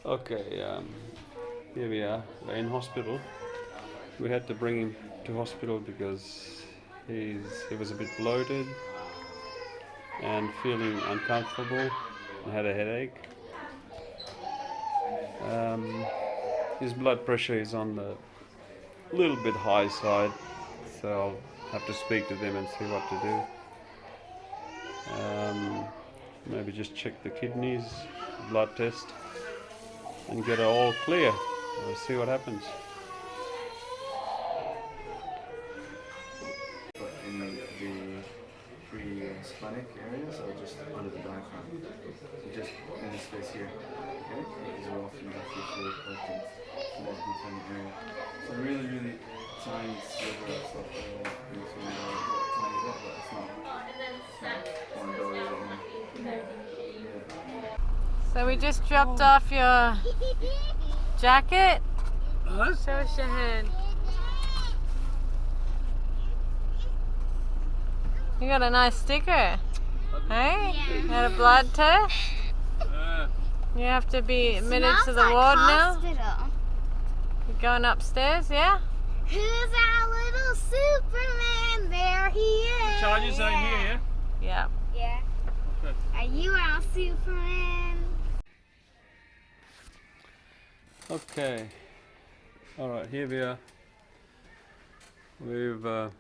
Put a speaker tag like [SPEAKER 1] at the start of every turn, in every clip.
[SPEAKER 1] Okay, here we are. We're in hospital. We had to bring him to hospital because he was a bit bloated and feeling uncomfortable and had a headache. Um, his blood pressure is on the little bit high side, so I'll have to speak to them and see what to do. Maybe just check the kidneys, blood test, and get it all clear. We'll see what happens.
[SPEAKER 2] In the pre-splenic areas or just under the diaphragm? So just in this space here, okay? These are often have your fluid collecting in this deep area. So really, really tiny sliver of stuff in between the tiny bit, but it's not one dollar yeah.
[SPEAKER 3] So we just dropped off your jacket.
[SPEAKER 1] Huh?
[SPEAKER 3] Show us your hand. You got a nice sticker. Hey? You had a blood test? You have to be admitted to the ward now? You're going upstairs, yeah?
[SPEAKER 4] Who's our little Superman? There he is.
[SPEAKER 1] Charges are here,
[SPEAKER 3] Yeah.
[SPEAKER 4] Yeah.
[SPEAKER 1] Okay.
[SPEAKER 4] Are you our Superman?
[SPEAKER 1] Okay. Alright, here we are. We've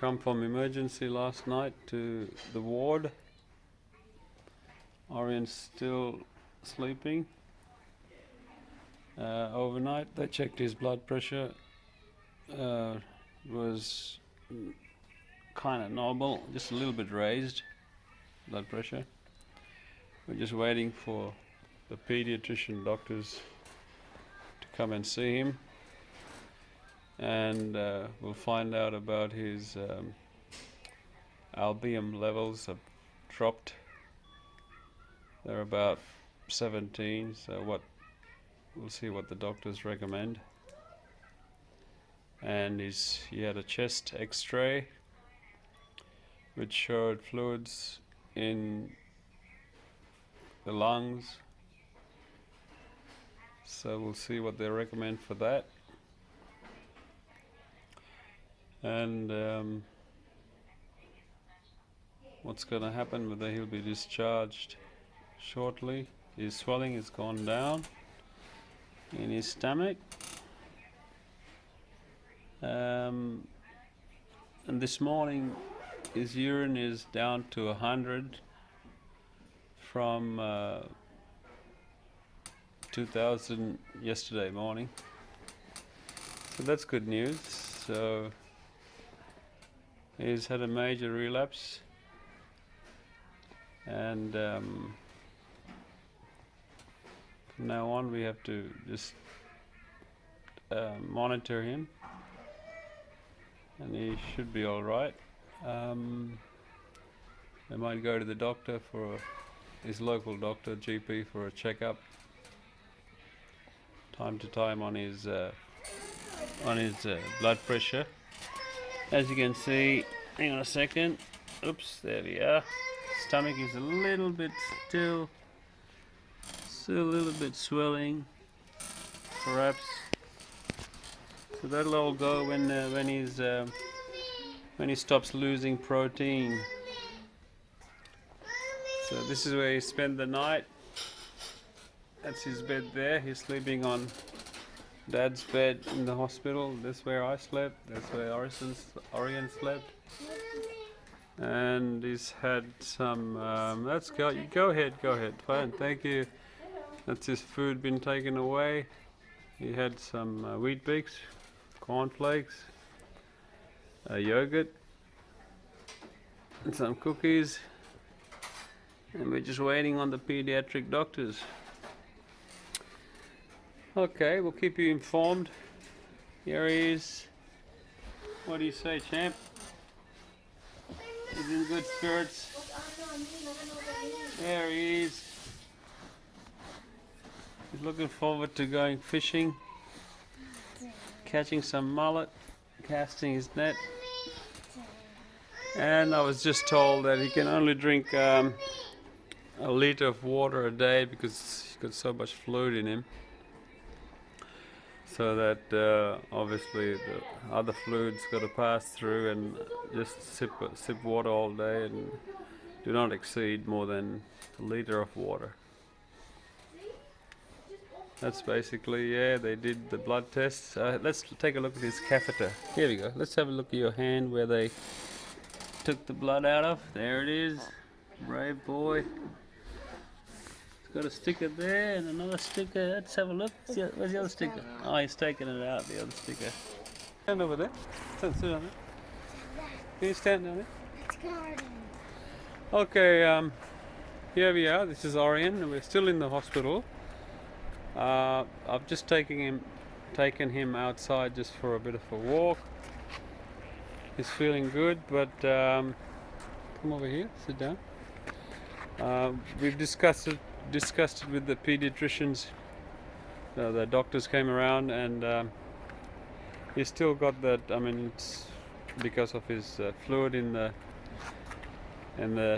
[SPEAKER 1] come from emergency last night to the ward. Orien's still sleeping. Overnight they checked his blood pressure. Was kind of normal, just a little bit raised blood pressure. We're just waiting for the pediatrician doctors to come and see him, and we'll find out about his albumin levels have dropped. They're about 17, so we'll see what the doctors recommend. And he had a chest x-ray which showed fluids in the lungs, so we'll see what they recommend for that. And what's going to happen, whether he'll be discharged shortly. His swelling has gone down in his stomach. And this morning his urine is down to 100 from 2000 yesterday morning, so that's good news. So he's had a major relapse, and from now on we have to just monitor him, and he should be all right. They might go to the doctor his local doctor, GP, for a checkup time to time on his blood pressure. As you can see, hang on a second. Oops, there we are. Stomach is a little bit still a little bit swelling, perhaps. So that'll all go when he stops losing protein. So this is where he spent the night. That's his bed there. He's sleeping on Dad's bed in the hospital. That's where I slept. That's where Orion slept. And he's had some. Let's go. Go ahead. Fine. Thank you. That's his food been taken away. He had some wheat bix, cornflakes, yogurt, and some cookies. And we're just waiting on the pediatric doctors. Okay, we'll keep you informed. Here he is. What do you say, champ? He's in good spirits. There he is. He's looking forward to going fishing, catching some mullet, casting his net. And I was just told that he can only drink a liter of water a day because He's got so much fluid in him, so that obviously the other fluid's got to pass through, and just sip water all day, and do not exceed more than a litre of water. That's basically, yeah, they did the blood tests. Let's take a look at his catheter. Here we go. Let's have a look at your hand where they took the blood out of. There it is. Brave boy. It's got a sticker there and another sticker. Let's have a look. Where's the other sticker? Oh, he's taking it out, the other sticker. Stand over there. Sit down there. Can you stand down there?
[SPEAKER 4] It's garden.
[SPEAKER 1] Okay, here we are. This is Orion, and we're still in the hospital. I've just taken him outside just for a bit of a walk. He's feeling good, but come over here, sit down. We've discussed it with the pediatricians. The doctors came around, and he's still got that. I mean, it's because of his fluid in the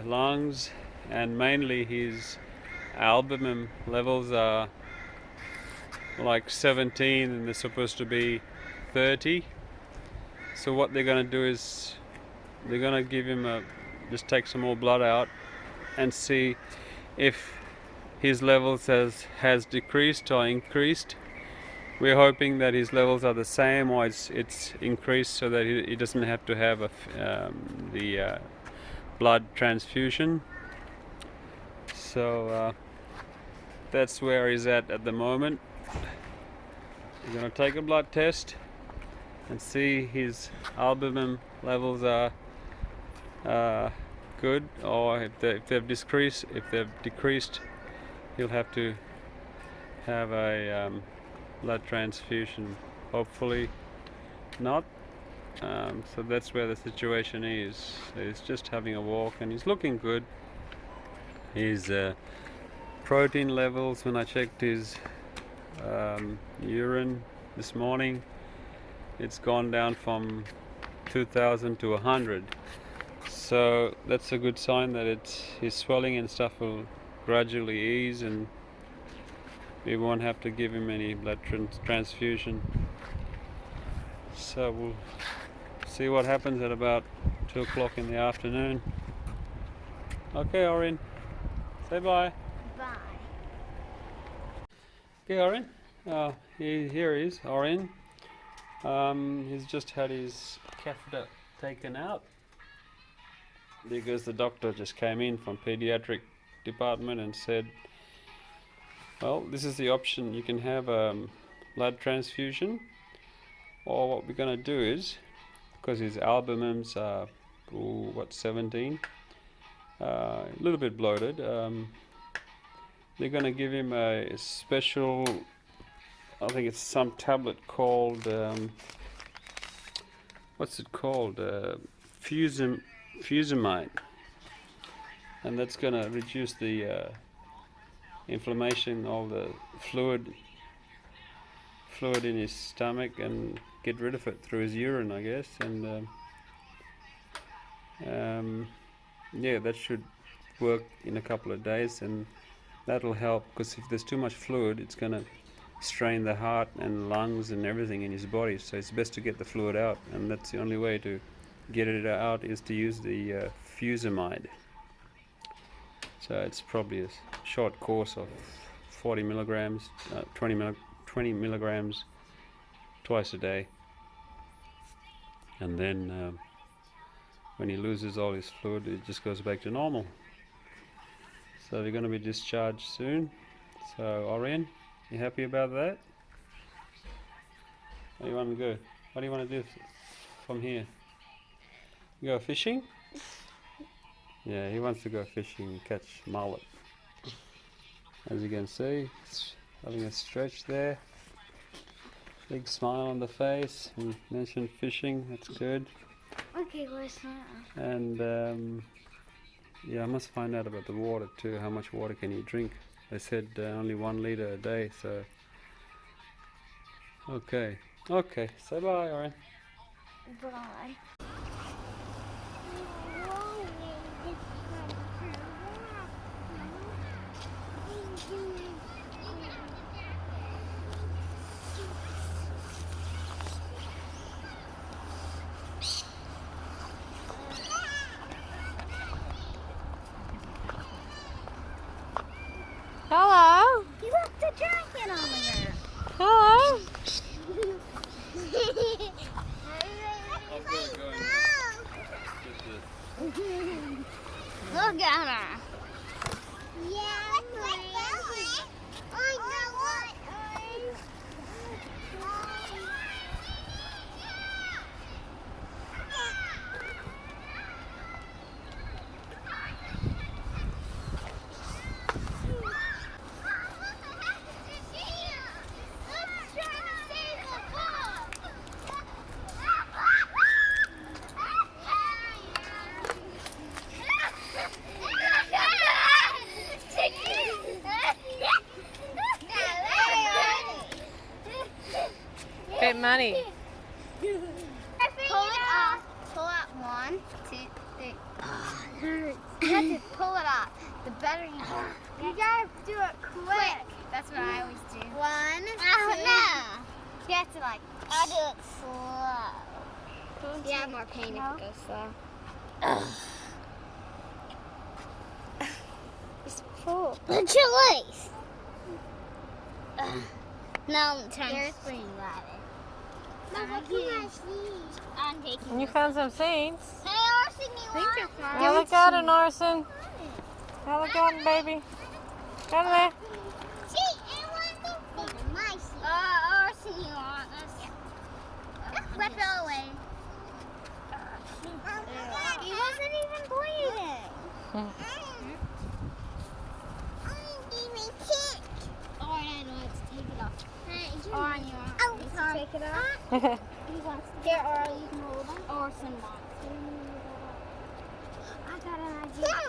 [SPEAKER 1] lungs, and mainly his albumin levels are like 17 and they're supposed to be 30. So what they're going to do is they're going to give him just take some more blood out and see if his levels has decreased or increased. We're hoping that his levels are the same, or it's increased, so that he doesn't have to have the blood transfusion. So that's where he's at the moment. We're going to take a blood test and see his albumin levels are good, or if they've decreased, he'll have to have a blood transfusion. Hopefully not. So that's where the situation is. He's just having a walk and he's looking good. His protein levels, when I checked his urine this morning, it's gone down from 2000 to 100. So that's a good sign that his swelling and stuff will gradually ease, and we won't have to give him any blood transfusion. So we'll see what happens at about 2 o'clock in the afternoon. Okay, Orion, say bye.
[SPEAKER 4] Bye.
[SPEAKER 1] Okay, Orion. Here he is, Orion. He's just had his catheter taken out because the doctor just came in from Pediatric department and said, well, this is the option. You can have blood transfusion, or what we're going to do is, because his albumins are 17, a little bit bloated, they're going to give him a special, I think it's some tablet called, what's it called, fusimide, and that's going to reduce the inflammation, all the fluid in his stomach, and get rid of it through his urine, I guess. And yeah, that should work in a couple of days, and that'll help, because if there's too much fluid, it's going to strain the heart and lungs and everything in his body. So it's best to get the fluid out, and that's the only way to get it out is to use the fusimide. So it's probably a short course of 40 milligrams, 20 milligrams twice a day, and then when he loses all his fluid, it just goes back to normal. So we're going to be discharged soon. So Orion, you happy about that? Where do you want to go? What do you want to do from here? You go fishing? Yeah, he wants to go fishing and catch mullet. As you can see, he's having a stretch there. Big smile on the face. He mentioned fishing, that's good.
[SPEAKER 4] Okay, where's that?
[SPEAKER 1] And yeah, I must find out about the water too. How much water can he drink? They said only 1 liter a day, so... Okay, say bye, Orion.
[SPEAKER 4] Bye.
[SPEAKER 3] get money.
[SPEAKER 4] Pull it off. Pull out 1, 2, 3. You have to pull it off. The better you do it. You gotta do it quick. That's what I always do. 1, 2. No. You have to like. I'll do it slow. You have more pain if it goes slow. Just pull. Put your legs. Now turn. There's where you got it. I'm taking
[SPEAKER 3] And you found some seeds.
[SPEAKER 4] Hey, Orson, you want?
[SPEAKER 3] Have a garden, Orson. Have a garden, baby. Go there.
[SPEAKER 4] See, I want the my seed. Orson, you want this? Flip it away. He wasn't even bleeding. Oh, I know it's take it off. Or you want to take it off? He wants to. Here, or you can hold him. Orson wants to. I got an idea.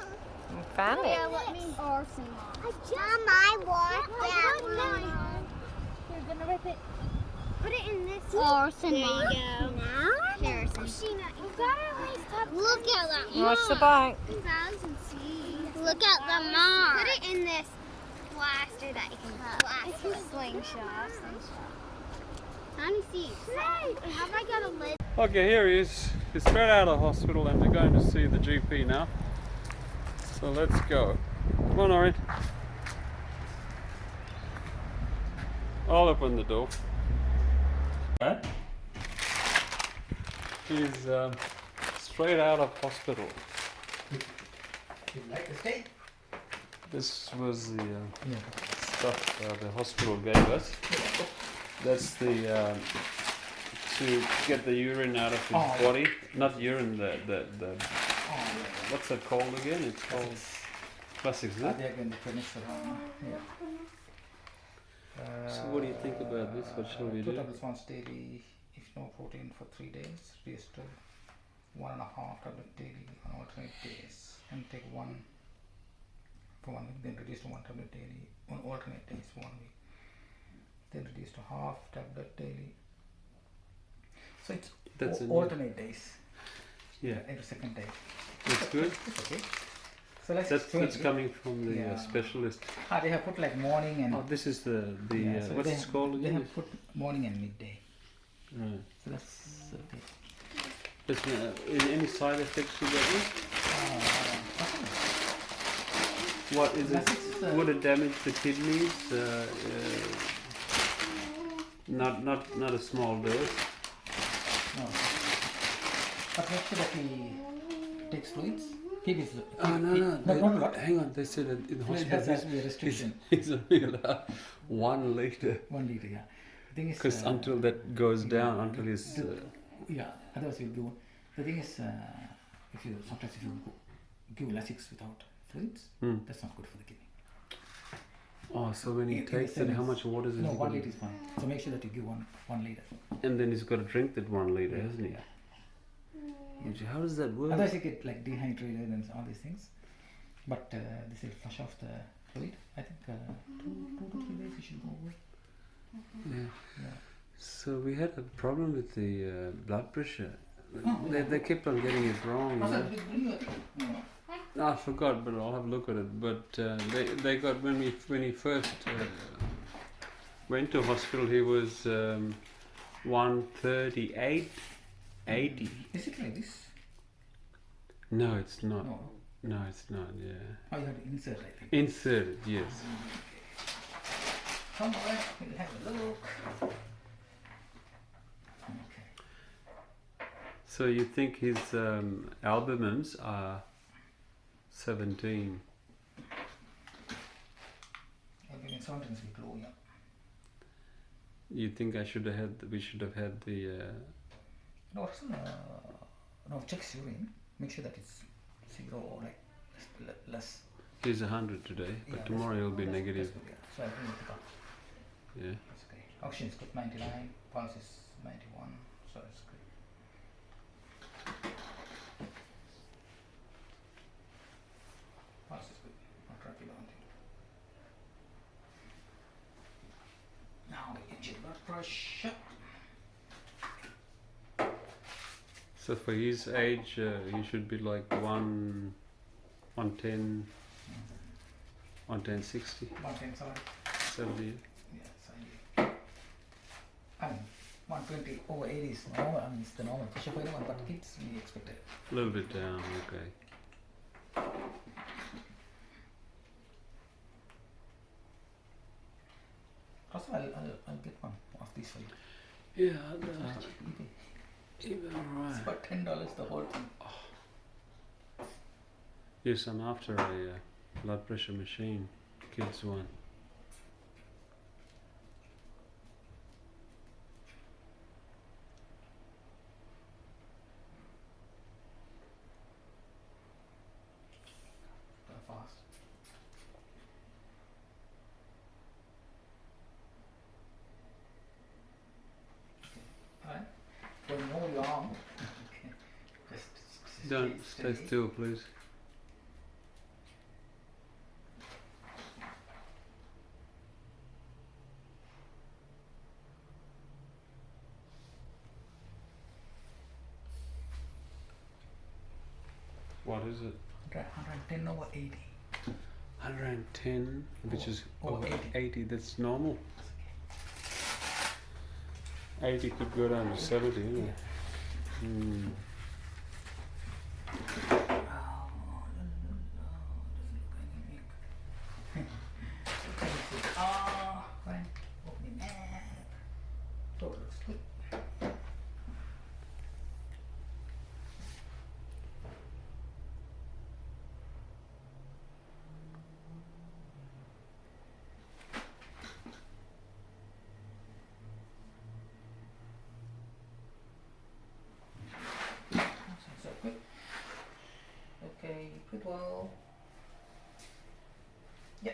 [SPEAKER 3] You found it.
[SPEAKER 4] Yeah, let me. Orson wants. Mom, I want that one. You're gonna rip it. Put it in this. Orson wants. There you go. Now? Here, Orson. You gotta at least have. Look at that mark.
[SPEAKER 3] What's the bite?
[SPEAKER 4] 1,000 seeds. Look at the mark. Put it in this blaster that you can blast with slingshot. How many seeds? Have I got a lid?
[SPEAKER 1] Okay, here he is. He's straight out of hospital and we're going to see the GP now. So let's go. Come on, Orin. I'll open the door. He's straight out of hospital.
[SPEAKER 5] You like the steak?
[SPEAKER 1] This was the
[SPEAKER 5] Yeah.
[SPEAKER 1] stuff the hospital gave us. That's the to get the urine out of his body. Not urine, the what's that called again? It's called classics, isn't it?
[SPEAKER 5] They're going to finish it. Yeah.
[SPEAKER 1] So what do you think about this? What shall we
[SPEAKER 5] 2
[SPEAKER 1] do?
[SPEAKER 5] tablets once daily, if no protein for 3 days, reduce to 1.5 tablet daily on alternate days, and take 1 for 1 week, then reduce to 1 tablet daily on alternate days for 1 week, then reduce to half tablet daily. So it's
[SPEAKER 1] That's a new-
[SPEAKER 5] alternate days.
[SPEAKER 1] Yeah,
[SPEAKER 5] Every second day.
[SPEAKER 1] that's good.
[SPEAKER 5] It's okay. So let's
[SPEAKER 1] That's
[SPEAKER 5] change it.
[SPEAKER 1] coming from the
[SPEAKER 5] Yeah.
[SPEAKER 1] specialist.
[SPEAKER 5] They have put like morning and
[SPEAKER 1] Oh, this is the
[SPEAKER 5] yeah, so
[SPEAKER 1] what's
[SPEAKER 5] they
[SPEAKER 1] it
[SPEAKER 5] have-
[SPEAKER 1] called
[SPEAKER 5] They
[SPEAKER 1] again?
[SPEAKER 5] have put morning and midday.
[SPEAKER 1] Right.
[SPEAKER 5] So that's okay.
[SPEAKER 1] There's any side effects you got? What is it? Would it damage the kidneys? Not a small dose.
[SPEAKER 5] No. But make sure that he takes fluids. He
[SPEAKER 1] Oh no.
[SPEAKER 5] not a lot.
[SPEAKER 1] Hang on. They said that in the
[SPEAKER 5] Fluid
[SPEAKER 1] hospital
[SPEAKER 5] has to be a restriction.
[SPEAKER 1] he's only allowed 1 liter.
[SPEAKER 5] 1 liter, yeah. The thing is,
[SPEAKER 1] Because until that goes down, until he's
[SPEAKER 5] yeah, otherwise you'll go. The thing is, if you give Lasix without fluids, that's not good for the kidney.
[SPEAKER 1] oh, so when he
[SPEAKER 5] In the
[SPEAKER 1] takes it, how
[SPEAKER 5] sense-
[SPEAKER 1] much water is
[SPEAKER 5] No,
[SPEAKER 1] he
[SPEAKER 5] 1
[SPEAKER 1] gonna-
[SPEAKER 5] liter is fine. So make sure that you give one liter.
[SPEAKER 1] And then he's got to drink that 1 liter, hasn't he? How does that work?
[SPEAKER 5] Otherwise you get like dehydrated and all these things. But this will flush off the fluid. I think 2 to 3 days you should go over.
[SPEAKER 1] Yeah.
[SPEAKER 5] Yeah.
[SPEAKER 1] So we had a problem with the blood pressure. They kept on getting it wrong. You know? I forgot, but I'll have a look at it. But they got when he first went to hospital, he was 138, 80.
[SPEAKER 5] Is it like this?
[SPEAKER 1] No, it's not.
[SPEAKER 5] No.
[SPEAKER 1] No, it's not. Yeah,
[SPEAKER 5] Oh, you have to insert, I think.
[SPEAKER 1] inserted. Yes.
[SPEAKER 5] Come on, we'll have a look. Okay.
[SPEAKER 1] So you think his albumins are 17?
[SPEAKER 5] I've been sometimes we glow, yeah.
[SPEAKER 1] You think we should have had the
[SPEAKER 5] No, check urine. Make sure that it's 0 or like less.
[SPEAKER 1] he's 100 today, but
[SPEAKER 5] Yeah,
[SPEAKER 1] tomorrow
[SPEAKER 5] that's-
[SPEAKER 1] he'll be
[SPEAKER 5] that's-
[SPEAKER 1] negative.
[SPEAKER 5] that's good, yeah. So I think it's good.
[SPEAKER 1] Yeah.
[SPEAKER 5] That's okay. Oxygen is good, 99. Pulse is 91. So it's good. Pulse is good. Not rapid or anything. Now we can check blood pressure.
[SPEAKER 1] So for his age, he should be like 110, 110,
[SPEAKER 5] 110, sorry.
[SPEAKER 1] 70.
[SPEAKER 5] Yeah, 70. I mean, 120 over 80 is normal. I mean, it's the normal pressure for anyone, but kids we expect it.
[SPEAKER 1] A little bit down, okay.
[SPEAKER 5] Also, I'll get one of these for you.
[SPEAKER 1] Yeah,
[SPEAKER 5] It's
[SPEAKER 1] even alright.
[SPEAKER 5] about $10 the whole thing.
[SPEAKER 1] Yes, I'm after a blood pressure machine, kids one.
[SPEAKER 5] Fast. Okay. Alright. Going more long. Okay. Just
[SPEAKER 1] Don't stay still, please. What is it?
[SPEAKER 5] 110 over 80.
[SPEAKER 1] 110, which is
[SPEAKER 5] Over
[SPEAKER 1] over
[SPEAKER 5] 80.
[SPEAKER 1] 80. That's normal. 80 could go down to 70, isn't it? Hmm.
[SPEAKER 5] Fine. Opening app. So it looks good. So good. Okay, good well. Yeah.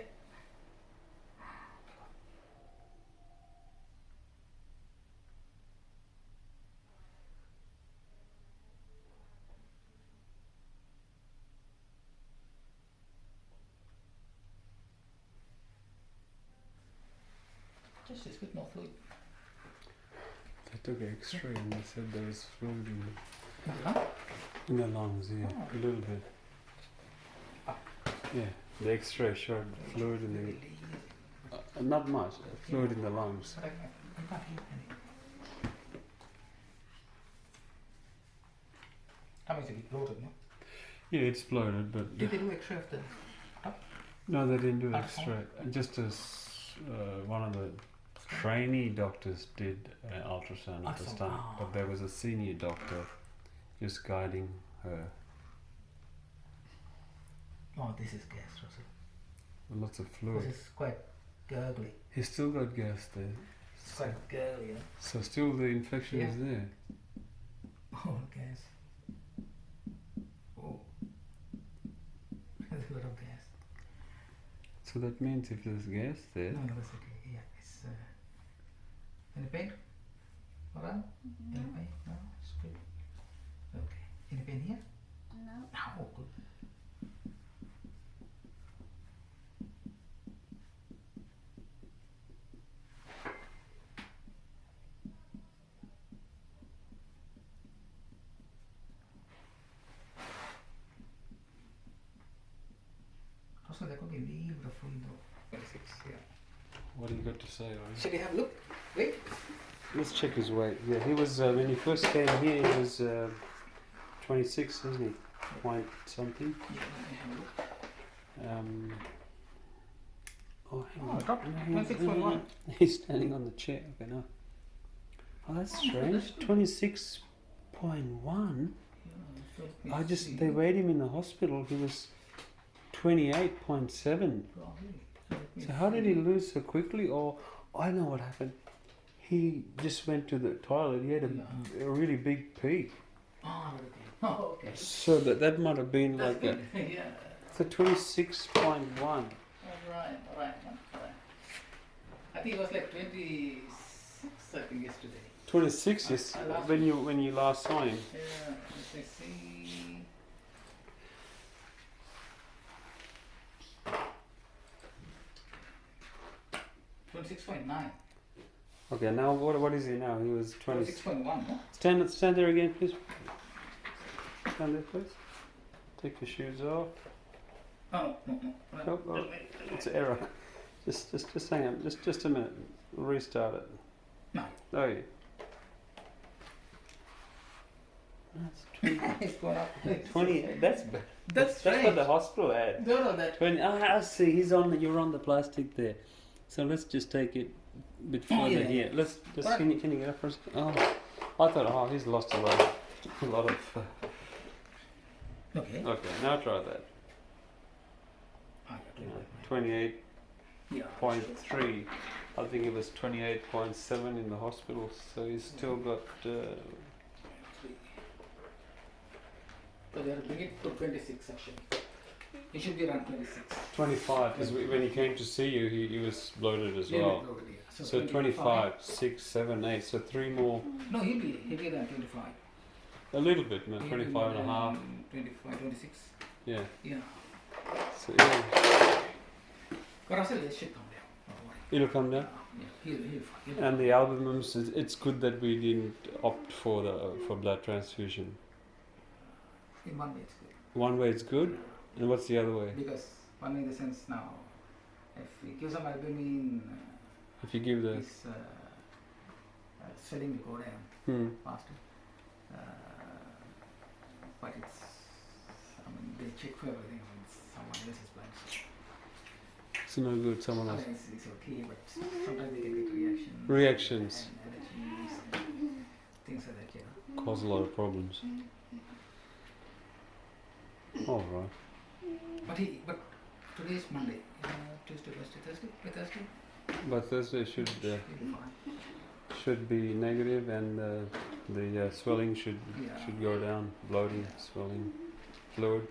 [SPEAKER 5] Just as good, no fluid.
[SPEAKER 1] They took an X-ray and they said there was fluid
[SPEAKER 5] Huh?
[SPEAKER 1] in the lungs, yeah,
[SPEAKER 5] Oh.
[SPEAKER 1] a little bit. Yeah, the X-ray showed fluid in the, not much, fluid in the lungs.
[SPEAKER 5] But I can't hear anything. How much is it bloated, no?
[SPEAKER 1] Yeah, it's bloated, but
[SPEAKER 5] Did they do X-ray of the
[SPEAKER 1] no, they didn't do
[SPEAKER 5] Ultrasound?
[SPEAKER 1] X-ray. Just as one of the trainee doctors did an ultrasound of the
[SPEAKER 5] Ultrasound,
[SPEAKER 1] stomach,
[SPEAKER 5] ah.
[SPEAKER 1] but there was a senior doctor just guiding her.
[SPEAKER 5] Oh, this is gas, Russell.
[SPEAKER 1] Lots of
[SPEAKER 5] This
[SPEAKER 1] fluid.
[SPEAKER 5] is quite gurgly.
[SPEAKER 1] He's still got gas there,
[SPEAKER 5] It's quite gurgly, yeah?
[SPEAKER 1] so still the infection is
[SPEAKER 5] Yeah.
[SPEAKER 1] there.
[SPEAKER 5] Oh, gas. Oh. There's a lot of gas.
[SPEAKER 1] So that means if there's gas there,
[SPEAKER 5] No, that's okay. Yeah, it's any pain? Alright? Any pain? No, it's good. Okay. Any pain here?
[SPEAKER 4] No.
[SPEAKER 5] No, good. Also, there could be libra fluido. 26, yeah.
[SPEAKER 1] what do you got to say, Ori?
[SPEAKER 5] Shall we have a look? Wait.
[SPEAKER 1] Let's check his weight. Yeah, he was, when he first came here, he was 26, isn't he? Point something.
[SPEAKER 5] Yeah, let me have a look.
[SPEAKER 1] Oh, hang
[SPEAKER 5] Oh,
[SPEAKER 1] on.
[SPEAKER 5] it dropped.
[SPEAKER 1] No, hang on,
[SPEAKER 5] 26.1.
[SPEAKER 1] hang on. He's standing on the chair. Okay, no. Oh, that's strange. 26.1.
[SPEAKER 5] Yeah,
[SPEAKER 1] I just, they weighed him in the hospital. He was 28.7. So how did he lose so quickly? Or I know what happened. He just went to the toilet. He had a really big pee.
[SPEAKER 5] Oh, okay. Oh, okay.
[SPEAKER 1] So that might have been
[SPEAKER 5] That's
[SPEAKER 1] like
[SPEAKER 5] good.
[SPEAKER 1] a.
[SPEAKER 5] Yeah.
[SPEAKER 1] So 26.1.
[SPEAKER 5] Alright. I think it was like 26, I think, yesterday.
[SPEAKER 1] 26 is
[SPEAKER 5] last
[SPEAKER 1] when you last saw him.
[SPEAKER 5] Yeah, let me see. $26.9.
[SPEAKER 1] Okay, now what is he now? He was
[SPEAKER 5] 26.1, no?
[SPEAKER 1] Stand there again, please. Stand there, please. Take your shoes off.
[SPEAKER 5] Oh, no.
[SPEAKER 1] Oh, oh, it's an error. Just hang on. Just a minute. Restart it.
[SPEAKER 5] No.
[SPEAKER 1] Oh yeah. That's
[SPEAKER 5] It's gone up.
[SPEAKER 1] 20. That's
[SPEAKER 5] That's
[SPEAKER 1] what the hospital had.
[SPEAKER 5] No, that.
[SPEAKER 1] 20. I see. You're on the plastic there. So let's just take it a bit further
[SPEAKER 5] yeah.
[SPEAKER 1] here. Let's just.
[SPEAKER 5] Right.
[SPEAKER 1] Can you get up for a second? Oh, I thought. He's lost a lot of.
[SPEAKER 5] Okay.
[SPEAKER 1] Okay, now try that.
[SPEAKER 5] I got to do it.
[SPEAKER 1] 28.3.
[SPEAKER 5] Yeah.
[SPEAKER 1] I think it was 28.7 in the hospital. So he's still got.
[SPEAKER 5] So they are bring it to 26 actually. It should be around 26.
[SPEAKER 1] 25, because when he came to see you, he was bloated as
[SPEAKER 5] Little
[SPEAKER 1] well.
[SPEAKER 5] bit loaded, yeah.
[SPEAKER 1] So 25, 6, 7, 8. So 3 more.
[SPEAKER 5] No, he'll be around 25.
[SPEAKER 1] A little bit, man.
[SPEAKER 5] He'll
[SPEAKER 1] 25
[SPEAKER 5] be
[SPEAKER 1] and a half.
[SPEAKER 5] 25, 26.
[SPEAKER 1] Yeah.
[SPEAKER 5] Yeah.
[SPEAKER 1] So yeah,
[SPEAKER 5] But I said it should come down. Don't worry.
[SPEAKER 1] it'll come down.
[SPEAKER 5] Yeah, he'll fine.
[SPEAKER 1] And the albumins, it's good that we didn't opt for blood transfusion.
[SPEAKER 5] In one way it's good.
[SPEAKER 1] One way it's good, and what's the other way?
[SPEAKER 5] Because one way in the sense now, if we give some albumin,
[SPEAKER 1] If you give the
[SPEAKER 5] his swelling will go down faster. But it's, I mean, they check for everything. I mean, it's someone else's blood.
[SPEAKER 1] it's no good. Someone else.
[SPEAKER 5] It's okay, but sometimes they can get reactions.
[SPEAKER 1] Reactions
[SPEAKER 5] And allergies and things like that, you know.
[SPEAKER 1] cause a lot of problems. All right.
[SPEAKER 5] But today is Monday. Tuesday, Wednesday, Thursday. By Thursday,
[SPEAKER 1] But Thursday should
[SPEAKER 5] he'll be fine.
[SPEAKER 1] should be negative, and the swelling should
[SPEAKER 5] Yeah.
[SPEAKER 1] go down. Bloating, swelling, fluid.